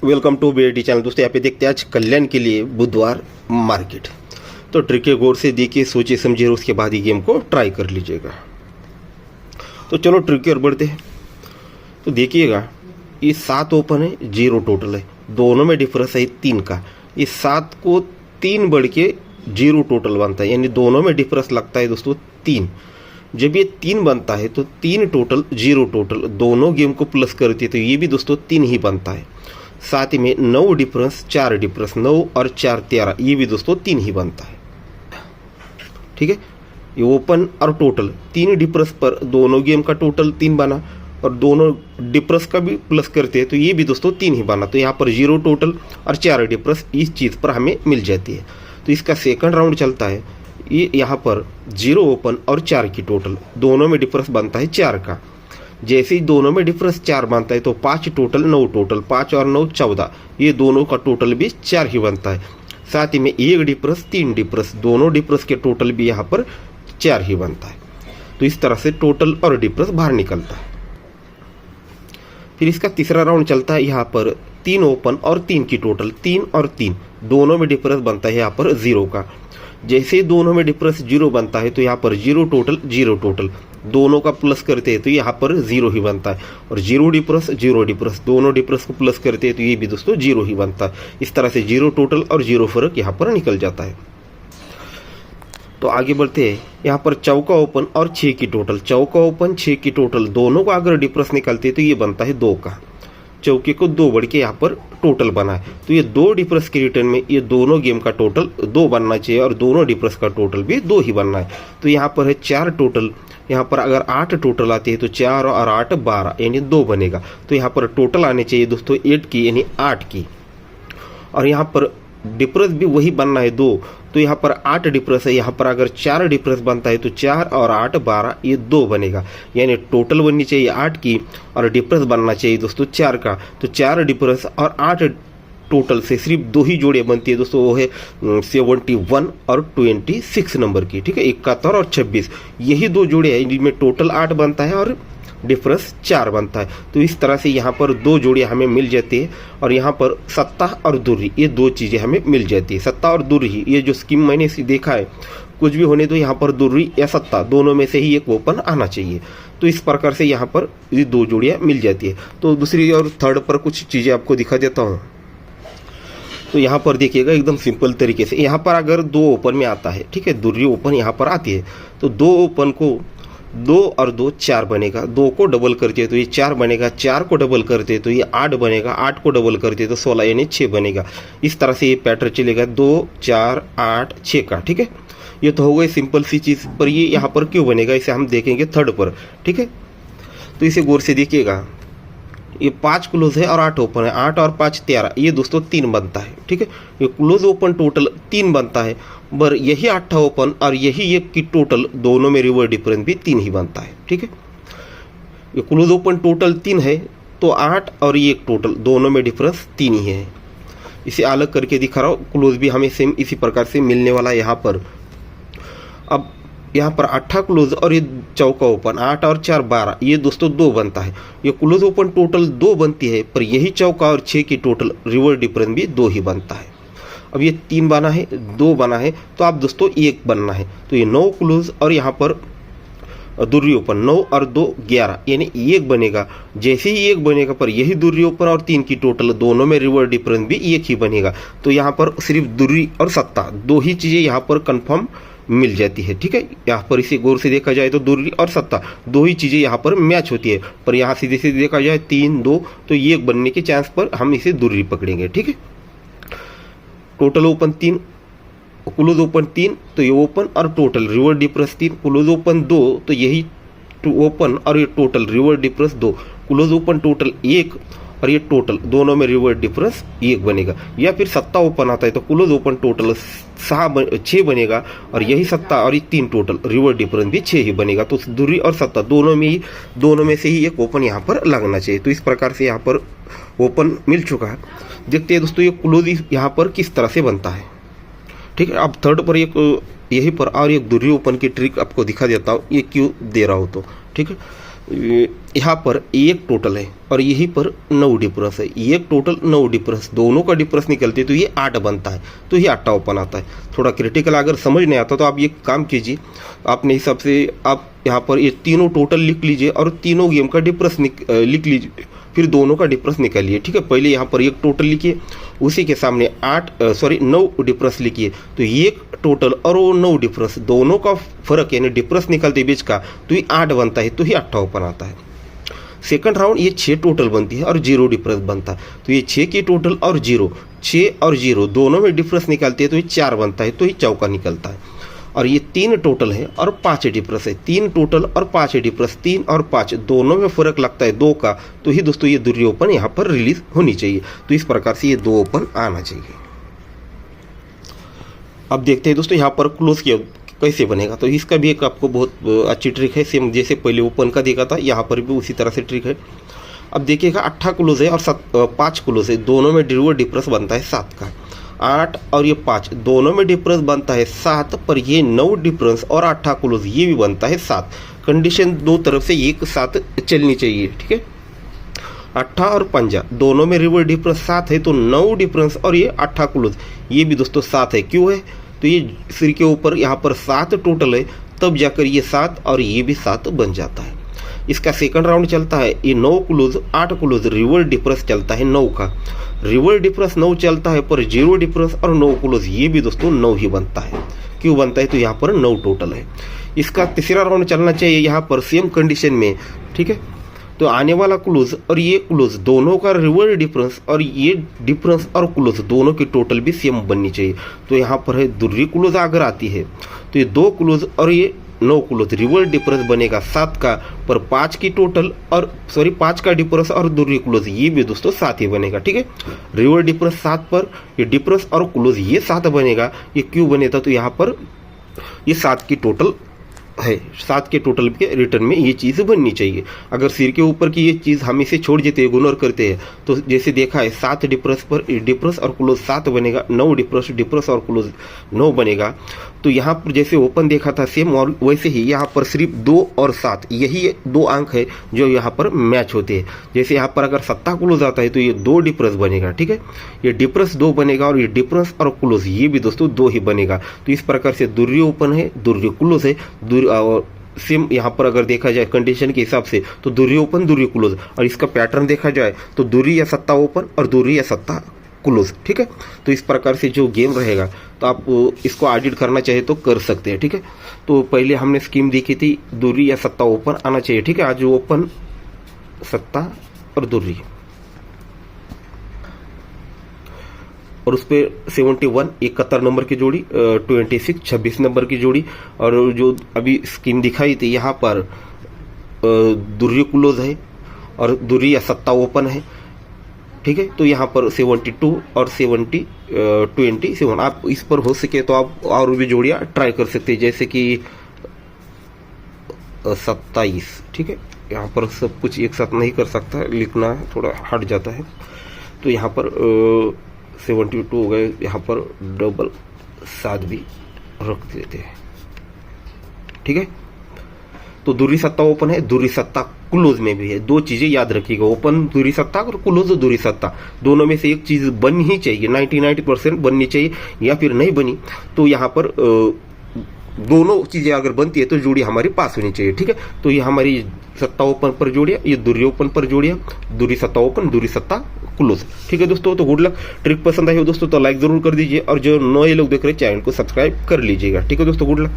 Welcome to BIT channel. दोस्तों यहाँ पे देखते हैं आज कल्याण के लिए बुधवार मार्केट। तो ट्रिक के गौर से देखिए, सोचिए समझिए, उसके बाद ही गेम को ट्राई कर लीजिएगा। तो चलो ट्रिक की ओर बढ़ते हैं। तो देखिएगा, ये 7 ओपन है, 0 टोटल है, दोनों में डिफरेंस है 3 का। ये 7 को 3 बढ़ के 0 टोटल बनता है, यानी दोनों में डिफरेंस लगता है दोस्तों 3। जब ये 3 बनता है तो 3 टोटल 0 टोटल, दोनों गेम को प्लस करती है तो ये भी दोस्तों 3 ही बनता है। साथ ही में 9 डिफरेंस 4 डिफरेंस, 9 और 4 13, ये भी दोस्तों 3 ही बनता है। ठीक है, ये ओपन और टोटल 3 डिफरेंस पर दोनों गेम का टोटल 3 बना, और दोनों डिफरेंस का भी प्लस करते हैं तो ये भी दोस्तों 3 ही बना। तो यहाँ पर 0 टोटल और 4 डिफरेंस इस चीज़ पर हमें मिल जाती है। तो इसका सेकंड राउंड चलता है, ये यहाँ पर 0 ओपन और 4 की टोटल, दोनों में डिफरेंस बनता है 4 का। जैसे ही दोनों में डिफरेंस 4 बनता है तो 5 टोटल 9 टोटल, 5 और 9 14, ये दोनों का टोटल भी 4 ही बनता है। साथ ही में 1 डिफरेंस 3 डिफरेंस, दोनों डिफरेंस के टोटल भी यहाँ पर 4 ही बनता है। तो इस तरह से टोटल और डिफरेंस बाहर निकलता है। फिर इसका तीसरा राउंड चलता है, यहाँ पर 3 ओपन और 3 की टोटल, 3 और 3, दोनों में डिफरेंस बनता है यहाँ पर 0 का। जैसे ही दोनों में डिफरेंस 0 बनता है तो यहाँ पर 0 टोटल 0 टोटल, दोनों का प्लस करते हैं तो यहाँ पर 0 ही बनता है। और 0 डिफरेंस, दोनों डिफरेंस को प्लस करते हैं तो ये भी दोस्तों 0 ही बनता है। इस तरह से 0 टोटल और 0 फर्क यहाँ पर निकल जाता है। तो आगे बढ़ते हैं, यहाँ पर चौका ओपन और 6 की टोटल, चौका ओपन 6 की टोटल, दोनों का अगर डिफरेंस निकलते हैं तो ये बनता है 2 का। चौके को 2 बढ़ के यहाँ पर टोटल बना है, तो ये 2 डिफरेंस के रिटर्न में ये दोनों गेम का टोटल 2 बनना चाहिए, और दोनों डिफरेंस का टोटल भी 2 ही बनना है। तो यहाँ पर है 4 टोटल, यहाँ पर अगर 8 टोटल आते हैं तो 4 और 8 12, यानी 2 बनेगा। तो यहाँ पर टोटल आने चाहिए दोस्तों 8 की, यानी 8 की, और यहाँ पर डिफरेंस भी वही बनना है 2। तो यहाँ पर 8 डिफरेंस है, यहाँ पर अगर 4 डिफरेंस बनता है तो 4 और 8 12, ये 2 बनेगा, यानी टोटल बननी चाहिए 8 की और डिफरेंस बनना चाहिए दोस्तों 4 का। तो 4 डिफरेंस और 8 टोटल से सिर्फ 2 ही जोड़े बनती है दोस्तों, वो है 71 और 26 नंबर की। ठीक है, 71 और 26, यही 2 जोड़े हैं जिनमें टोटल 8 बनता है और डिफरेंस 4 बनता है। तो इस तरह से यहाँ पर 2 जोड़े हमें मिल जाती है, और यहाँ पर सत्ता और दुर्री, ये 2 चीज़ें हमें मिल जाती है। सत्ता और दुर्री, ये जो स्कीम मैंने देखा है, कुछ भी होने तो यहाँ पर दुर्री या सत्ता दोनों में से ही एक ओपन आना चाहिए। तो इस प्रकार से यहाँ पर ये 2 जोड़ियाँ मिल जाती है। तो दूसरी और थर्ड पर कुछ चीज़ें आपको दिखा देता हूँ। तो यहाँ पर देखिएगा, एकदम सिंपल तरीके से यहाँ पर अगर 2 ओपन में आता है, ठीक है, दुर्री ओपन यहाँ पर आती है, तो 2 ओपन को 2 और 2 4 बनेगा, 2 को डबल करते तो ये 4 बनेगा, 4 को डबल करते तो ये 8 बनेगा, 8 को डबल करते तो 16, यानी 6 बनेगा। इस तरह से ये पैटर्न चलेगा 2 4 8 6 का। ठीक है, ये तो हो गई सिंपल सी चीज़। पर ये यहाँ पर क्यों बनेगा, इसे हम देखेंगे थर्ड पर। ठीक है, तो इसे गौर से देखिएगा, ये 5 क्लोज है और 8 ओपन है, 8 और 5 13, ये दोस्तों 3 बनता है। ठीक है, ये क्लोज ओपन टोटल 3 बनता है, पर यही 8 ओपन और यही 1 की टोटल, दोनों में रिवर्स डिफरेंस भी 3 ही बनता है। ठीक है, ये क्लोज ओपन टोटल 3 है, तो 8 और 1 टोटल, दोनों में डिफरेंस 3 ही है। इसे अलग करके दिखा रहा हूँ, क्लोज भी हमें सेम इसी प्रकार से मिलने वाला है यहाँ पर। अब यहाँ पर 8 क्लोज और ये चौका ओपन, 8 और 4 12, ये दोस्तों 2 बनता है। ये क्लोज ओपन टोटल 2 बनती है, पर यही चौका और 6 की टोटल रिवर्स डिफरेंस भी 2 ही बनता है। अब ये 3 बना है, 2 बना है, तो आप दोस्तों 1 बनना है। तो ये 9 क्लोज और यहाँ पर दुर्री ओपन, 9 और 2 11, यानी 1 बनेगा। जैसे ही 1 बनेगा, पर यही दुर्री ओपन और 3 की टोटल, दोनों में रिवर्स डिफरेंस भी 1 ही बनेगा। तो यहाँ पर सिर्फ दुर्री और सत्ता, 2 ही चीज़ें यहाँ पर कन्फर्म मिल जाती है। ठीक है, यहाँ पर इसे गौर से देखा जाए तो दुर्री और सत्ता, 2 ही चीज़ें यहाँ पर मैच होती है। पर यहाँ सीधे सीधे देखा जाए 3 2, तो 1 बनने के चांस पर हम इसे दुर्री पकड़ेंगे। ठीक है, टोटल ओपन 3, क्लोज ओपन 3, तो ये ओपन और total reverse difference 3, close open 2, तो यही ओपन और ये total reverse difference 2, close open total 1 और ये टोटल, दोनों में रिवर्स डिफरेंस 1 बनेगा। या फिर सत्ता ओपन आता है तो क्लोज ओपन टोटल 6 बनेगा, और यही सत्ता और ये 3 टोटल, रिवर्स डिफरेंस भी 6 ही बनेगा। तो दुर्री और सत्ता दोनों में से ही एक ओपन यहाँ पर लगना चाहिए। तो इस प्रकार से यहाँ पर ओपन मिल चुका है। देखते हैं दोस्तों ये क्लोज यहाँ पर किस तरह से बनता है। ठीक है, अब थर्ड पर एक यहीं पर और एक दुर्री ओपन की ट्रिक आपको दिखा देता हूँ, ये क्यों दे रहा हूँ। तो ठीक है, यहाँ पर एक टोटल है और यहीं पर 9 डिफरेंस है, एक टोटल 9 डिफरेंस, दोनों का डिफरेंस निकलते तो ये 8 बनता है, तो ये 8 ओपन आता है। थोड़ा क्रिटिकल अगर समझ नहीं आता तो आप ये काम कीजिए, अपने हिसाब से आप यहाँ पर ये तीनों टोटल लिख लीजिए और तीनों गेम का डिफरेंस लिख लीजिए, फिर दोनों का डिफरेंस निकालिए। ठीक है, पहले यहाँ पर एक टोटल लिखिए, उसी के सामने 9 डिफरेंस लिखिए, तो एक टोटल और वो 9 डिफरेंस, दोनों का फर्क यानी डिफरेंस निकलते बीच का, तो ये 8 बनता है, तो ये 8 ओपन आता है। सेकंड राउंड ये 6 टोटल बनती है और 0 डिफरेंस बनता है, तो ये 6 की टोटल और 0, 6 और 0 दोनों में डिफरेंस निकालते हैं, तो ये 4 बनता है, तो ये चौका निकलता है। और ये 3 टोटल है और 5 डिफरेंस है, 3 टोटल और 5 डिफरेंस, 3 और 5 दोनों में फर्क लगता है 2 का, तो ही दोस्तों ये दूसरी ओपन यहाँ पर रिलीज होनी चाहिए। तो इस प्रकार से ये 2 ओपन आना चाहिए। अब देखते हैं दोस्तों यहाँ पर क्लोज किया कैसे बनेगा, तो इसका भी एक आपको बहुत अच्छी ट्रिक है, सेम जैसे पहले ओपन का देखा था, यहाँ पर भी उसी तरह से ट्रिक है। अब देखिएगा 8 क्लोज है और 5 क्लोज है, दोनों में डिफरेंस बनता है 7 का। 8 और ये 5 दोनों में डिफरेंस बनता है 7, पर ये 9 डिफरेंस और 8 क्लोज ये भी बनता है 7। कंडीशन दो तरफ से एक साथ चलनी चाहिए। ठीक है, 8 और 5 दोनों में रिवर्स डिफरेंस 7 है, तो 9 डिफरेंस और ये 8 क्लोज ये भी दोस्तों 7 है। क्यों है, तो ये सिर के ऊपर यहाँ पर 7 टोटल है, तब जाकर ये 7 और ये भी 7 बन जाता है। इसका सेकंड राउंड चलता है, ये 9 क्लोज 8 क्लोज रिवर्स डिफरेंस चलता है 9 का, रिवर्स डिफरेंस 9 चलता है, पर 0 डिफरेंस और 9 क्लोज ये भी दोस्तों 9 ही बनता है। क्यों बनता है, तो यहाँ पर 9 टोटल है। इसका तीसरा राउंड चलना चाहिए यहाँ पर सेम कंडीशन में। ठीक है, तो आने वाला क्लोज और ये क्लोज दोनों का रिवर्स डिफरेंस और ये डिफरेंस और क्लोज दोनों की टोटल भी सेम बननी चाहिए। तो यहाँ पर है दूसरी क्लोज अगर आती है, तो ये 2 क्लोज और ये 9 क्लोज रिवर्स डिफरेंस बनेगा 7 का, पर 5 की टोटल और 5 का डिफरेंस और दूसरी क्लोज ये भी दोस्तों 7 ही बनेगा। ठीक है, रिवर्स डिफरेंस 7 पर ये डिफरेंस और क्लोज ये 7 बनेगा। ये क्यों बनेगा, तो यहाँ पर ये 7 की टोटल है, 7 के टोटल के रिटर्न में ये चीज़ बननी चाहिए। अगर सिर के ऊपर की ये चीज़ हम इसे छोड़ देते हैं, इग्नोर करते हैं, तो जैसे देखा है 7 डिफरेंस पर डिफरेंस और क्लोज 7 बनेगा, 9 डिफरेंस और क्लोज 9 बनेगा। तो यहाँ पर जैसे ओपन देखा था सेम, और वैसे ही यहाँ पर सिर्फ 2 और 7 यही 2 अंक है जो यहाँ पर मैच होते हैं। जैसे यहाँ पर अगर 7 क्लोज आता है तो ये 2 डिफरेंस बनेगा। ठीक है, ये डिफरेंस 2 बनेगा और ये डिफरेंस और क्लोज ये भी दोस्तों 2 ही बनेगा। तो इस प्रकार से दूसरी ओपन है, दूसरी क्लोज है, और सेम यहाँ पर अगर देखा जाए कंडीशन के हिसाब से तो दूसरी ओपन दूसरी क्लोज, और इसका पैटर्न देखा जाए तो दूसरी या 7 ओपन और दूसरी या 7 क्लोज। ठीक है, तो इस प्रकार से जो गेम रहेगा, तो आप इसको एडिट करना चाहे तो कर सकते हैं। ठीक है, तो पहले हमने स्कीम देखी थी दूसरी या 7 ओपन आना चाहिए। ठीक है, आज ओपन 7 और दूसरी, और उस पर 71 71 नंबर की जोड़ी, 26 26 नंबर की जोड़ी, और जो अभी स्कीम दिखाई थी यहाँ पर दूसरी क्लोज है और दूसरी या 7 ओपन है। ठीक है, तो यहाँ पर 72 और 27 आप इस पर हो सके तो आप और भी जोड़ियाँ ट्राई कर सकते हैं, जैसे कि 27। ठीक है, यहाँ पर सब कुछ एक साथ नहीं कर सकता, लिखना थोड़ा हट जाता है, तो यहाँ पर 72 हो गए, यहाँ पर डबल 7 भी रख देते हैं। ठीक है, तो दूसरी 7 ओपन है, दूसरी 7 क्लोज में भी है। 2 चीजें याद रखिएगा, ओपन दूसरी 7 और क्लोज दूसरी 7, दोनों में से एक चीज बननी ही चाहिए, 99% बननी चाहिए, या फिर नहीं बनी तो यहाँ पर दोनों चीजें अगर बनती है तो जोड़ी हमारी पास होनी चाहिए। ठीक है, तो ये हमारी 7 ओपन पर जोड़िया, ये दूसरी ओपन पर जोड़िया, दूसरी 7 ओपन दूसरी 7 क्लोज। ठीक है दोस्तों, तो गुड लक। ट्रिक पसंद आई हो दोस्तों तो लाइक जरूर कर दीजिए, और जो नए लोग देख रहे हैं चैनल को सब्सक्राइब कर लीजिएगा। ठीक है दोस्तों, गुड लक।